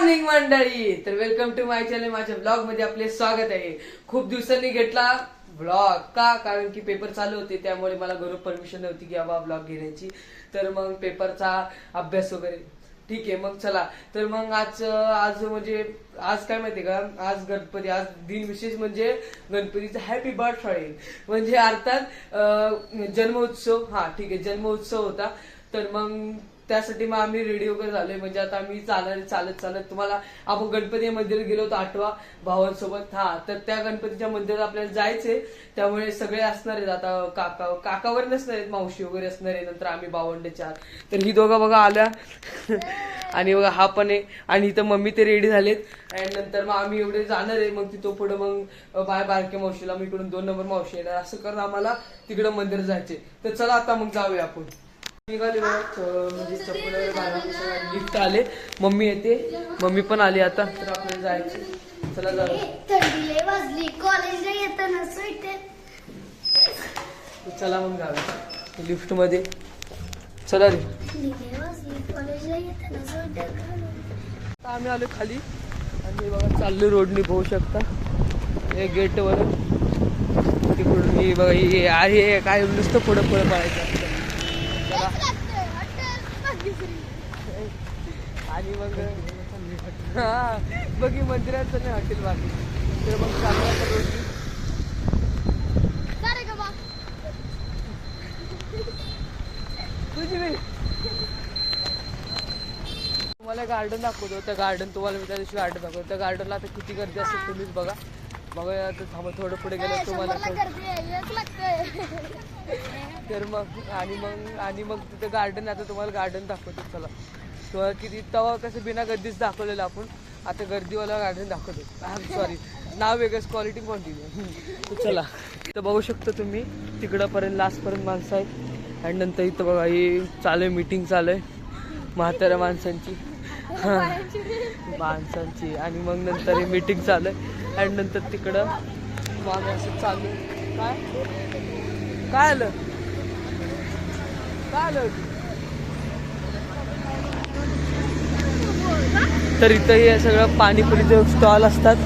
Morning मंडळी, तर welcome to my channel. माझ्या ब्लॉग मध्ये आपले स्वागत आहे. खूप दिवसांनी घेतला ब्लॉग का, कारण की पेपर चालू होते, त्यामुळे मला घरून परमिशन नव्हती की बाबा ब्लॉग घेण्याची. तर मग पेपरचा अभ्यास वगैरे ठीक आहे. मग चला, तर मग आज म्हणजे आज काय माहितीये का, आज गणपती, आज दिन विशेष म्हणजे गणपतीचा हॅपी बर्थडे म्हणजे अर्थात जन्मोत्सव. हा ठीक आहे, जन्मोत्सव होता. तर मग त्यासाठी मग आम्ही रेडी वगैरे झालोय. म्हणजे आता आम्ही चालत तुम्हाला आपण गणपती मंदिरात गेलो होतो आठवा भावांसोबत. हा, तर त्या गणपतीच्या मंदिरात आपल्याला जायचंय, त्यामुळे सगळे असणार आहेत. आता काकावर नसणार आहेत, मावशी वगैरे असणार आहे, नंतर आम्ही भावंड 4. तर ही दोघं बघा आल्या आणि बघा हा पण आहे. आणि इथं मम्मी ते रेडी झालेत. आणि नंतर मग आम्ही एवढे जाणार आहे. मग तिथं पुढे मग बारक्या मावशीला, मी इकडून 2 नंबर मावशी येणार, असं करून आम्हाला तिकडं मंदिर जायचे. तर चला आता मग जाऊया आपण. निघाले म्हणजे चप्पल लिफ्ट आले, मम्मी येते, मम्मी पण आली आता. तर आपल्याला जायचे, चला चला मग जाऊया लिफ्ट मध्ये. चला रे, आम्ही आलो खाली आणि बघा चाललो रोडनी, बघू शकता हे गेट वर. तिकडून ही बघा ही आहे काय, नुसतं पुढं पळायचं असतं. आणि मग हा बघी मंदिराचं नाही हॉटेल बाकी. तर मग चालू रोडनी. तुम्हाला गार्डन दाखवतो, त्या गार्डन तुम्हाला मी त्या दिवशी गार्डन दाखवतो. त्या गार्डनला आता किती गर्दी असेल तुम्हीच बघा. आता थांबा, थोडं पुढे गेलं तुम्हाला. तर मग तिथं गार्डन, आता तुम्हाला गार्डन दाखवतो. चला, तेव्हा किती तेव्हा कसं बिना गर्दीच दाखवलेलं आपण, आता गर्दीवाला गार्डन दाखवतो. सॉरी, नाव वेगळंच, क्वालिटी क्वांटिटी. चला, तर बघू शकता तुम्ही तिकडं पर्यंत लास्टपर्यंत माणसं आहेत. आणि नंतर इथं बघा ही चालू आहे, मीटिंग चालू आहे म्हाताऱ्या माणसांची. आणि मग नंतर ही मीटिंग चालू आहे. आणि नंतर तिकडं मागे असं चालू आहे. काय आलं तर इथं हे सगळं पाणीपुरीचे स्टॉल असतात,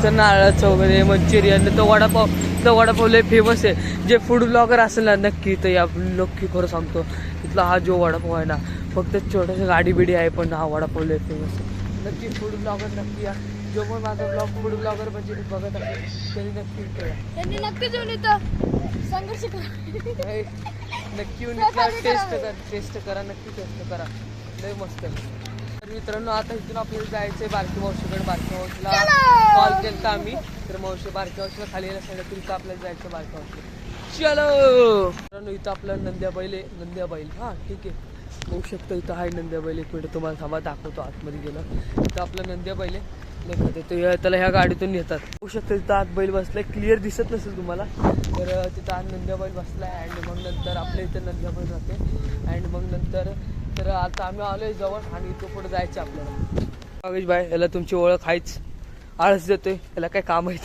नारळाचं वगैरे, मंचुरियन. तर वडापाव लय फेमस आहे. जे फूड ब्लॉगर असेल ना, नक्की तर या नक्की खरं सांगतो, इथला हा जो वडापाव आहे ना, फक्त छोटंसं गाडी बिडी आहे, पण हा वडापाव लय फेमस आहे. नक्की फूड ब्लॉगर नक्की या. जो पण माझा ब्लॉग फूड ब्लॉगर म्हणजे बघत असेल त्यांनी नक्की संघर्ष नक्की येऊन टेस्ट करा, नक्की टेस्ट करा, लय मस्त आहे. तर मित्रांनो, आता इथून आपल्याला जायचंय बारकी मावशीकडे. बारकी मावशीला कॉल केला आम्ही, तर बारकी मावशीला खाली यायला सांगितलं, तिथं आपल्याला जायचं बारकी मावशी. चलो मित्रांनो, इथं आपला नंद्या बैल. हा ठीक आहे, बघू शकतो इथं आहे नंद्या बैल. एक मिनिट तुम्हाला थांबा, दाखवतो आतमध्ये गेलं. इथं आपला नंद्या बैल आहे. त्याला ह्या गाडीतून येतात. बघू शकतो इथं आत बैल बसलाय, क्लिअर दिसत नसेल तुम्हाला, तर तिथं आत नंद्या बैल बसलाय. आणि मग नंतर आपल्या इथं नंद्या बैल राहते. आणि मग नंतर तर आता आम्ही आलोय जवळ, आणि इथं पुढे जायचं आपल्याला. योगेश भाई, याला तुमची ओळख आहेच, आळस देतोय, याला काय काम आहे.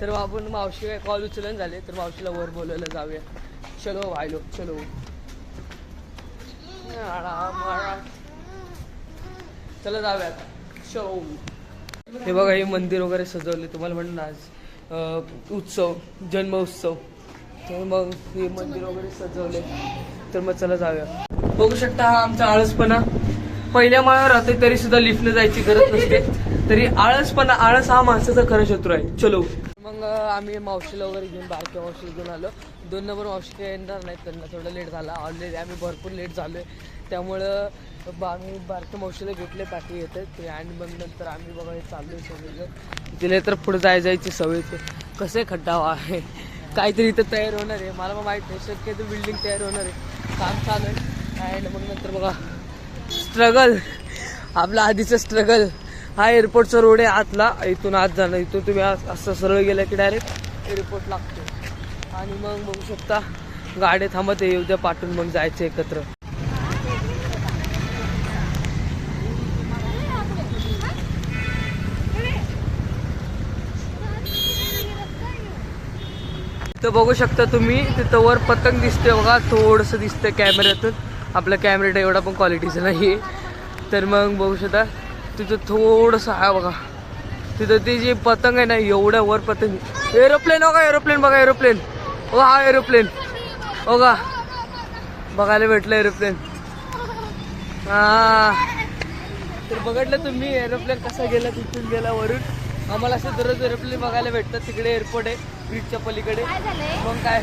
तर आपण मावशी काय कॉल उचलून झाले, तर मावशीला वर बोलायला जाऊया. चलो भाईलो, चलो. चला जाऊया आता. शो हे बघा, हे मंदिर वगैरे सजवले, तुम्हाला म्हणून आज उत्सव, जन्म उत्सव. तर मग हे मंदिर वगैरे सजवले. तर मग चला जाऊया. बघू शकता हा आमचा आळसपणा. पहिल्या माळ्यावर राहते तरी सुद्धा लिफ्टने जायची गरज नसते. तरी आळस हा माणसाचा खरा शत्रू आहे. चलो मग आम्ही मावशीला वगैरे घेऊन, बारक्या मावशीला घेऊन आलो. 2 नंबर मावशी काही येणार नाहीत, त्यांना थोडं लेट झाला. ऑलरेडी आम्ही भरपूर लेट झालोय, त्यामुळं आम्ही बारक्या मावशीला घेतले, बाकी येतात ते. आणि मग नंतर आम्ही बघा हे चाललोय सगळं. तिला तर पुढे जायची सवय. कसं खड्डा आहे, काहीतरी इथं तयार होणार आहे, मला माहीत नाही. शक्य तर बिल्डिंग तयार होणार आहे, काम चालू आहे. आणि मग नंतर बघा स्ट्रगल, आपला आधीचं स्ट्रगल. हा एअरपोर्टचा रोड आहे आतला, इथून आत जाणं. इथून तुम्ही असं सरळ गेलं की डायरेक्ट एअरपोर्ट लागतो. आणि मग बघू शकता गाड्या थांबत आहे, उद्या पाठवून मग जायचं एकत्र. तर बघू शकता तुम्ही, तिथं वर पतंग दिसते बघा, थोडंसं दिसतं कॅमेऱ्यातून. आपल्या कॅमेऱ्यात एवढा पण क्वालिटीचं नाही. तर मग बघू शकता तिथं थोडंसं आहे बघा, तिथं ती जी पतंग आहे ना एवढ्या वर पतंग, एरोप्लेन बघा, एरोप्लेन बघा, एरोप्लेन हो, हा एरोप्लेन बघा, बघायला भेटलं एरोप्लेन. हा तर बघितलं तुम्ही एरोप्लेन कसा गेला, तिथून गेला वरून. आम्हाला असं दररोज एरोप्लेन बघायला भेटतात. तिकडे एअरपोर्ट आहे ब्रिजच्या पलीकडे. मग काय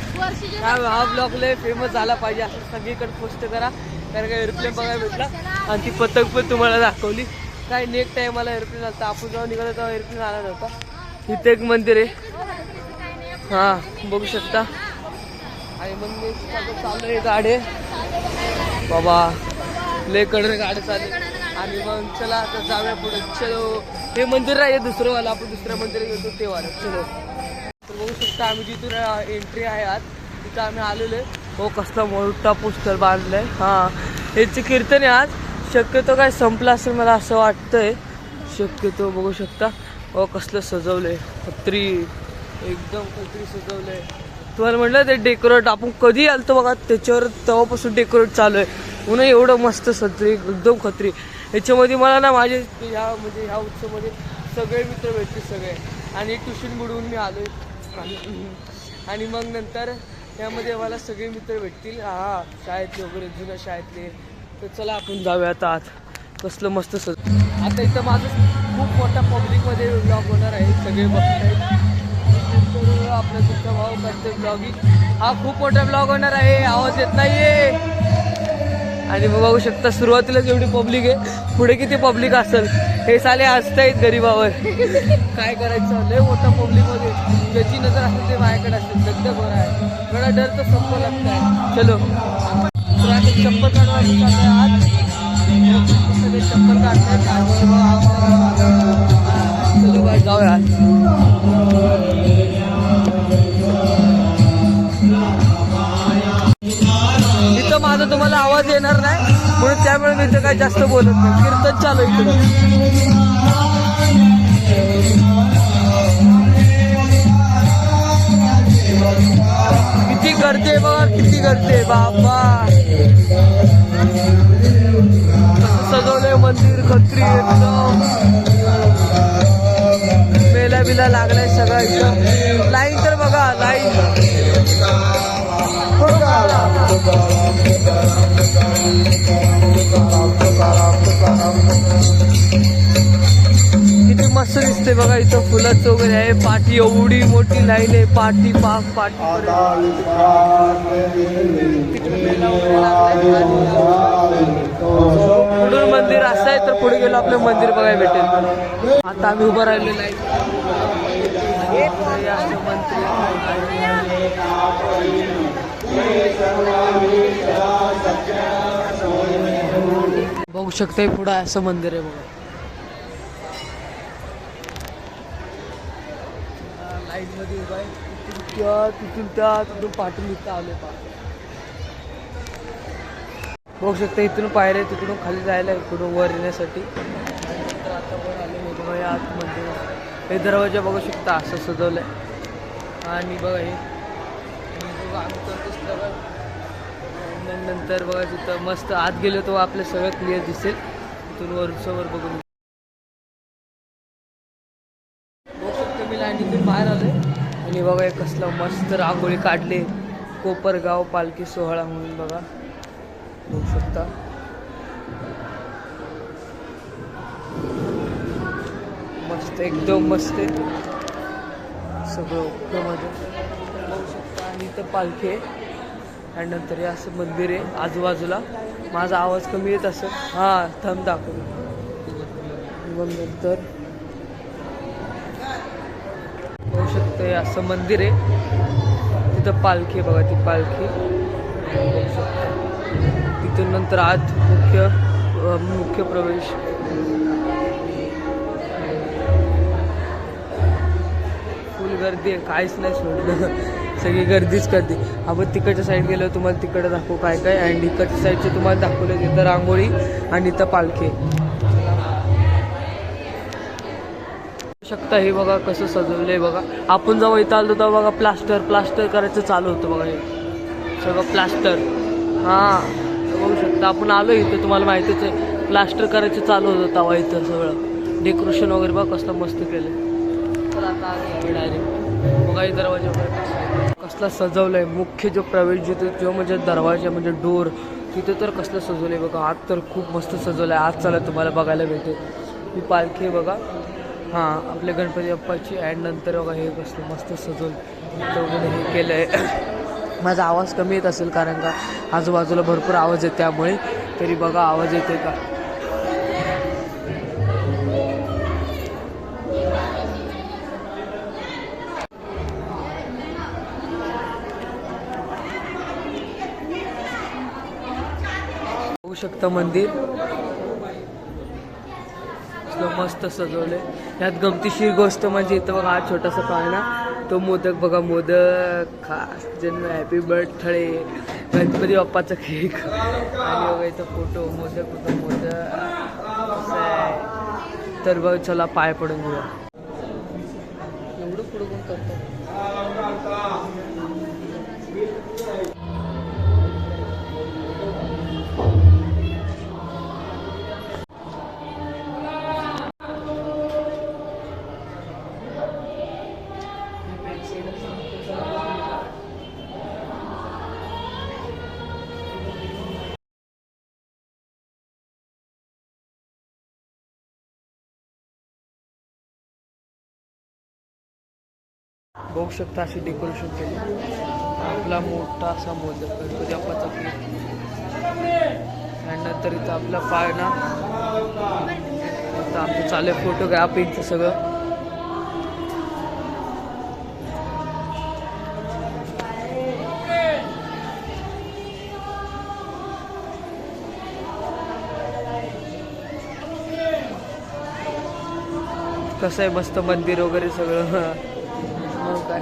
हा ब्लॉग लय फेमस झाला पाहिजे असं सगळीकडे पोस्ट करा, कारण का एरोप्लेन बघायला भेटला. आणि ती पतंग पण तुम्हाला दाखवली. काय नेक्स्ट टाइम मला एरोप्लेन आला, आपण जेव्हा निघालो तेव्हा एरोप्लेन आला नव्हता. इथे एक मंदिर आहे, हा बघू शकता. आणि मग चालू आहे गाडी बाबा, लय कडे गाडी चालू. आणि मग चला आता जाऊया पुढे. चलो, हे मंदिर आहे दुसरं वाला, आपण दुसऱ्या मंदिरात गेलो ते वाला. चलो, तर बघू शकता आम्ही जिथून एंट्री आहे आज तिथं आम्ही आलेलो आहे. हो, कसला मोठा पोस्टर बांधलाय. हा, याचे कीर्तन आहे आज. शक्यतो काय संपलं असेल मला असं वाटतंय, शक्यतो. बघू शकता हो कसलं सजवलंय, छत्री एकदम छत्री सजवलंय. तुम्हाला म्हटलं ते डेकोरेट आपण कधी आलतो बघा, त्याच्यावर तेव्हापासून डेकोरेट चालू आहे. म्हणून एवढं मस्त छत्री, एकदम खत्री. याच्यामध्ये मला ना माझे ह्या उत्सवामध्ये सगळे मित्र भेटते सगळे. आणि ट्युशन बुडवून मी आलोय. आणि मग नंतर यामध्ये मला सगळे मित्र भेटतील, हा शाळेतले वगैरे, जुन्या शाळेतले. तर चला आपण जाऊया आता आत. कसलं मस्त आता इथं माझं खूप मोठ्या पब्लिकमध्ये ब्लॉग होणार आहे, सगळे बघतायत. आपला तुमचा भाऊ करते ब्लॉगिंग, हा खूप मोठा ब्लॉग होणार आहे. आवाज येत नाहीये. आणि मग बघू शकता सुरुवातीलाच एवढी पब्लिक आहे, पुढे किती पब्लिक असेल. हे साले हसतायत गरीबावर. काय करायचं, लय मोठा पब्लिकमध्ये ज्याची नजर असेल ते माझ्याकडे असेल. दगदग बरं आहे, थोडा डर तर संप लागत आहे. चलो, चप्पल काढवायचं आज, सगळे चप्पल काढतायत. चलो बाय, जाऊया. इथं माझा तुम्हाला आवाज येणार नाही म्हणून त्यामुळे मी इथं काय जास्त बोलत नाही. कीर्तन चालू इकडं. किती गर्दी बघा, किती गर्दी बाबा. सजवलंय मंदिर, खत्री एकदम. मेला बिला लागलाय सगळं इथं. लाईन तर बघा, लाईन. किती मस्त दिसते बघा. इथं फुलाचं वगैरे आहे. पाठी एवढी मोठी लाईन आहे, पाठी पाक पाठी. पुढून मंदिर असं आहे, तर पुढे गेलो आपलं मंदिर बघायला भेटेल. आता आम्ही उभं राहिलेलं आहे मंदिर. बघू शकता पुढं असं मंदिर आहे बघा. लाईट मध्ये उभा आहे. तिथून पाठून इथं आले पा. बघू शकता इथून पायऱ्या, तिकडून खाली जायला, इकडून वर येण्यासाठी. आता वर आले बघा या आत मंदिर. हे दरवाजा बघू शकता असं सजवलंय. आणि बघा हे आम्ही करतोच तर. नंतर बघा तिथं मस्त आत गेलो तो आपलं सगळं क्लिअर दिसेल. तिथून वरच्यावर बघून बघू शकतो. मी लाईनीतून बाहेर आलोय आणि बघा कसलं मस्त रांगोळी काढले, कोपरगाव पालखी सोहळा म्हणून बघा. बघू शकता मस्त, एकदम मस्त सगळं ओकेमध्ये. बघू शकता. आणि इथं पालखी आहे आणि नंतर हे असं मंदिर आहे आजूबाजूला. माझा आवाज कमी येत असेल, हां थंब दाखव. मग नंतर बघू शकतो हे असं मंदिर आहे, तिथं पालखी आहे बघा. ती पालखी बघू शकता. तिथून नंतर आत मुख्य प्रवेश. फुल गर्दी आहे, काहीच नाही सोडलं. सगळी गर्दीच गर्दी. आपण तिकडच्या साईड गेलो, तुम्हाला तिकडे दाखवू काय काय. आणि इकडच्या साईडचे तुम्हाला दाखवलं तिथं रांगोळी आणि इथं पालखी. शकता हे बघा कसं सजवलंय बघा. आपण जेव्हा इथं आलो तेव्हा बघा प्लास्टर करायचं चालू होतं बघा. हे सगळं प्लास्टर. हां बघू शकता. आपण आलो इथं, तुम्हाला माहितीच आहे प्लास्टर करायचं चालू होतं तवा इथं सगळं डेकोरेशन वगैरे बघ कसलं मस्त केलं. तर आता आम्ही डायरेक्ट बघा दरवाजा वगैरे कसला सजवलंय. मुख्य जो प्रवेश जो म्हणजे दरवाजा म्हणजे डोर तिथं तर कसलं सजवलंय बघा. आत तर खूप मस्त सजवलंय. आज चला तुम्हाला बघायला भेटेल. ही पालखी आहे बघा. हां आपल्या गणपती बाप्पाची. अँड नंतर बघा हे कसलं मस्त सजवलं वगैरे हे केलं आहे. माझा आवाज कमी येत असेल कारण का आजूबाजूला भरपूर आवाज आहे त्यामुळे. तरी बघा आवाज येते का. बघू शकता मंदिर मस्त सजवले. यात गमतीशीर गोष्ट म्हणजे इथं बघा हा छोटासा पाळणा तो मोदक बघा. मोदक खास जन्म हॅपी बर्थडे गणपती बाप्पाचा केक आणि बघा इथं फोटो मोदक होता. मोदक तर बघ चला पाय पडून घेऊया. एवढं पुढं कोण करतो. बघू शकता अशी डेकोरेशन केली. आपला मोठा असा मोदक गणपती बाप्पाचा केक आणि नंतर इथं आपला पाळणा. आता आमचं चालू आहे फोटोग्राफीचं सगळं. कसं आहे मस्त मंदिर वगैरे सगळं. काय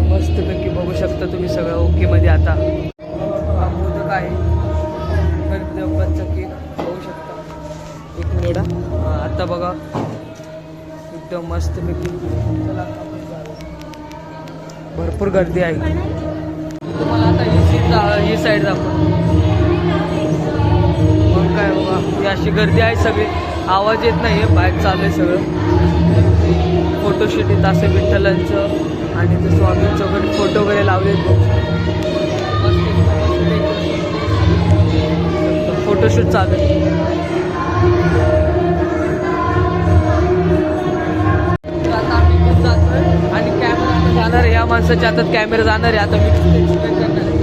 मस्तपैकी बघू शकता तुम्ही सगळं ओके मध्ये. आता मोदक आहे गणपती बाप्पाचा केक बघू शकता. एक मिनिट आता बघा एकदम मस्तपैकी. भरपूर गर्दी आहे. तुम्हाला आता ही साईड दाखवतो. काय बघा ही अशी गर्दी आहे सगळी. आवाज येत नाही आहे. बाहेर चालू आहे सगळं. फोटोशूट येत असे विठ्ठलांचं आणि ते स्वामींचं वगैरे फोटो वगैरे लावले. फोटोशूट चालू आहे. आता आम्ही इथून जातोय आणि कॅमेरा जाणार आहे. या माणसाच्या हातात कॅमेरा जाणार आहे. आता मी करणार आहे.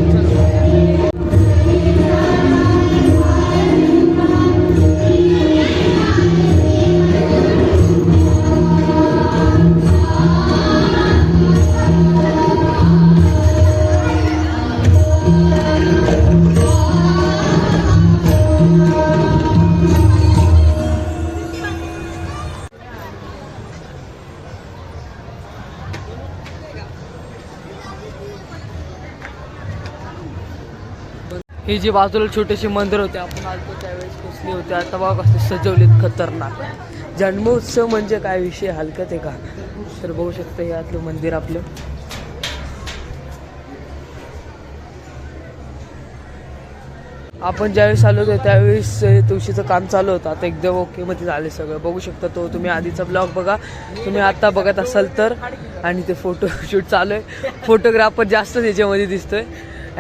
हे जे बाजूला छोटेसे मंदिर होते आपण आलतो त्यावेळेस कसले होते. आता बघा कसले सजवलेत खतरनाक. जन्मोत्सव म्हणजे काय विषय हलकत आहे का. तर बघू शकता हे आतलं मंदिर आपलं. आपण ज्यावेळेस आलो होतो त्यावेळेस तुळशीचं काम चालू होतं. आता एकदम ओके मध्ये झाले सगळं. बघू शकता तो तुम्ही आधीचा ब्लॉग बघा तुम्ही आता बघत असाल तर. आणि ते फोटोशूट चालू आहे. फोटोग्राफर जास्त त्याच्यामध्ये दिसतोय.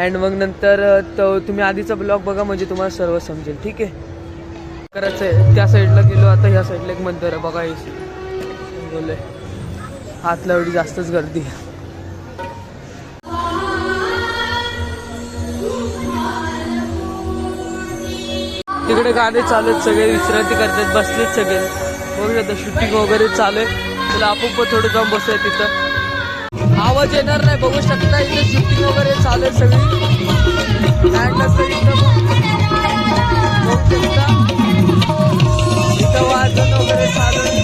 अँड मग नंतर तो तुम्ही आधीचा ब्लॉग बघा म्हणजे तुम्हाला सर्व समजेल. ठीक आहे करायचं आहे. त्या साईडला गेलो. आता ह्या साईडला एक मंदिर आहे बघा. बोलले आतला एवढी जास्तच गर्दी. तिकडे गाणे चालू आहेत. सगळे विश्रांती करतात. बसलेत सगळे. बघू शकता शूटिंग वगैरे चालू आहे. तुला आपण पण थोडं जाऊन बसूया तिथं. आवाज येणार नाही. बघू शकता इथे शूटिंग वगैरे चालू आहे सगळी. अँड नंतर इथं बघू शकता इथं वाजन वगैरे चालू आहे.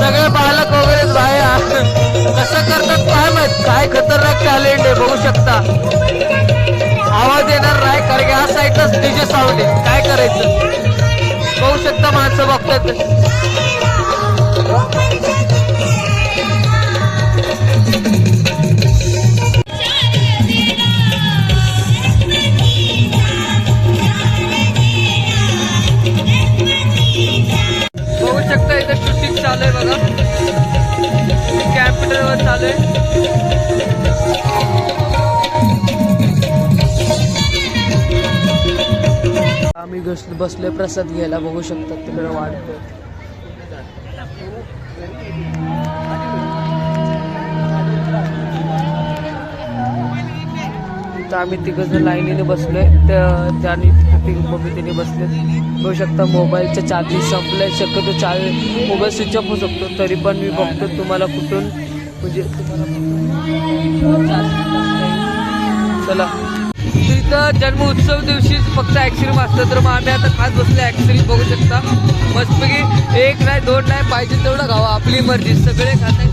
सगळे बालक वगैरे बाहेर कसं करतात काय माहित. काय खतरनाक टॅलेंट आहे. बघू शकता आवाज येणार नाही कारण की हा साईडलाच डीजे साऊंड आहे. काय करायचं बघू शकता माणसं बघतात. बघू शकता इथं शूटिंग चालू आहे बघा. कॅम्प्युटरवर चालू आहे. आम्ही बसलोय प्रसाद घ्यायला. बघू शकतात तिकडे वाढतोय. तर आम्ही तिघं लाईनीने बसलोय. त्याने मम्मी तिने बसले. बघू शकता मोबाईलचं चार्जिंग संपलंय. शक्यतो मोबाईल स्विच ऑफ होऊ शकतो. तरी पण मी बघतो तुम्हाला कुठून म्हणजे चला. तिथं जन्म उत्सव दिवशी फक्त ॲक्सिरीम असतं. तर मग आम्ही आता खात बसले ॲक्सिरीम. बघू शकता मस्तपैकी 1 नाही 2 नाही पाहिजे तेवढं खावा. आपली मर्जी. सगळे खात आहे.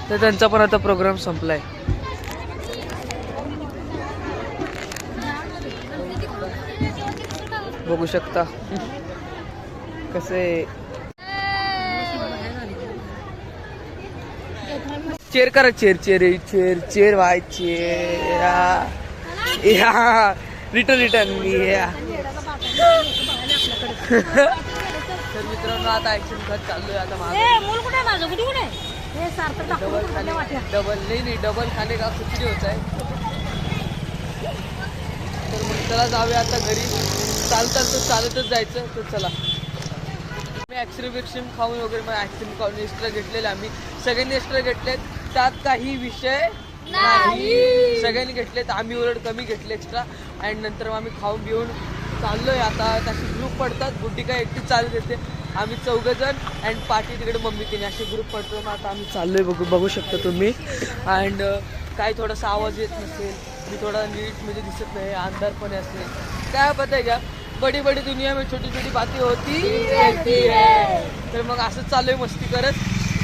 तर त्यांचा पण आता प्रोग्राम संपलाय. बघू शकता कसे चेअर करा. Chair chair chair chair Y chair या रिटर्न तर मित्रांनो आता ऍक्शन खत चाललोय. आता डबल खाणे का खिचडी होत आहे. तर मग चला जाऊया आता घरी. चालतच जायचं. तर चला मी ॲक्सिरीम खाऊन वगैरे मग ॲक्सिरीम खाऊन एक्स्ट्रा घेतलेले. आम्ही सगळ्यांनी एक्स्ट्रा घेतलेत. त्यात काही विषय नाही. सगळ्यांनी घेतलेत. आम्ही उलट कमी घेतले एक्स्ट्रा. आणि नंतर मग आम्ही खाऊन घेऊन चाललोय. आता तशी ग्रुप पडतात. बुड्डी काय एकटीच चालू देते. आम्ही 4 जण अँड पाठी तिकडे मम्मी तिने असे ग्रुप पडतो. मग आता आम्ही चाललोय. बघू शकता तुम्ही. अँड काय थोडासा आवाज येत नसेल. मी थोडा नीट म्हणजे दिसत नाही. अंधार पण असेल. काय पता आहे का बडी बडी दुनिया में छोटी छोटी बातें होती है. तर मग असंच चालू आहे मस्ती करत.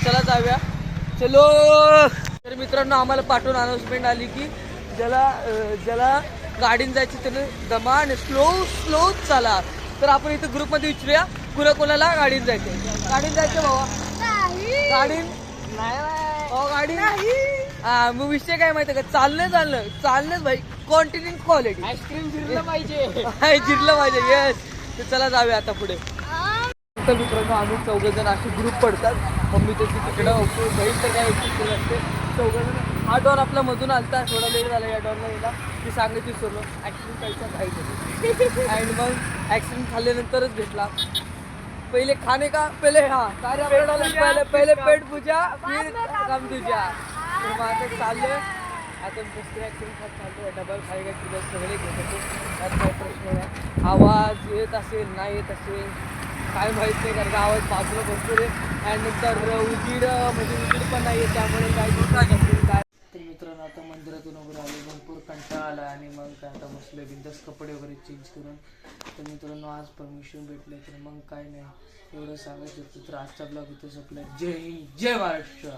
चला जाऊया. चलो. तर मित्रांनो आम्हाला पाठवून अनाउन्समेंट आली की ज्याला गाडीने जायचं त्याने दमान स्लो चाला. तर आपण इथं ग्रुपमध्ये विचारूया कोणाला गाडीने जायचं भावा. गाडीन हा मग विषय काय माहिती का चालणंच भाई. Continue quality. आईस्क्रीम जिरलं पाहिजे. येस. तर चला जाऊया आता पुढे. तर मित्रांनो आम्ही 4 जण असे ग्रुप पडतात. मम्मी त्याची तिकडं बहीण तर काय केलं असते. 4 जण. हा डॉन आपल्या मधून आलता. थोडा लेट झाला या डॉनला यायला. ती सांगायची विसरलो. ॲक्सिडेंट खायचा काही आणि मग ॲक्सिडेंट खाल्ल्यानंतरच भेटला. पहिले खाने का पहिले पहिले पेट पूजा फिर काम तुझ्या. तर मग आता चाललोय. आता दुसरे ॲक्सिडेंट खात चाललोय. डबल खायला तुझ्या सगळे घेत होते. त्यात काही प्रश्न नाही. आवाज येत असेल नाही येत असेल काय माहीत नाही. कारण का आवाज बाजूला भरपूर आहे. आणि नंतर उजीड पण नाही आहे. त्यामुळे काय दिवसाच असेल काय. तर मित्रांनो आता मंदिरातून वगैरे आले. भरपूर कंटाळा आला. आणि मग काय आता बसले बिंदास कपडे वगैरे चेंज करून. तर मित्रांनो आज परमिशन भेटले. तर मग काय नाही एवढं सांगायचं होतं. तर आजचा ब्लॉग इथं संपलाय. जय हिंद जय महाराष्ट्र.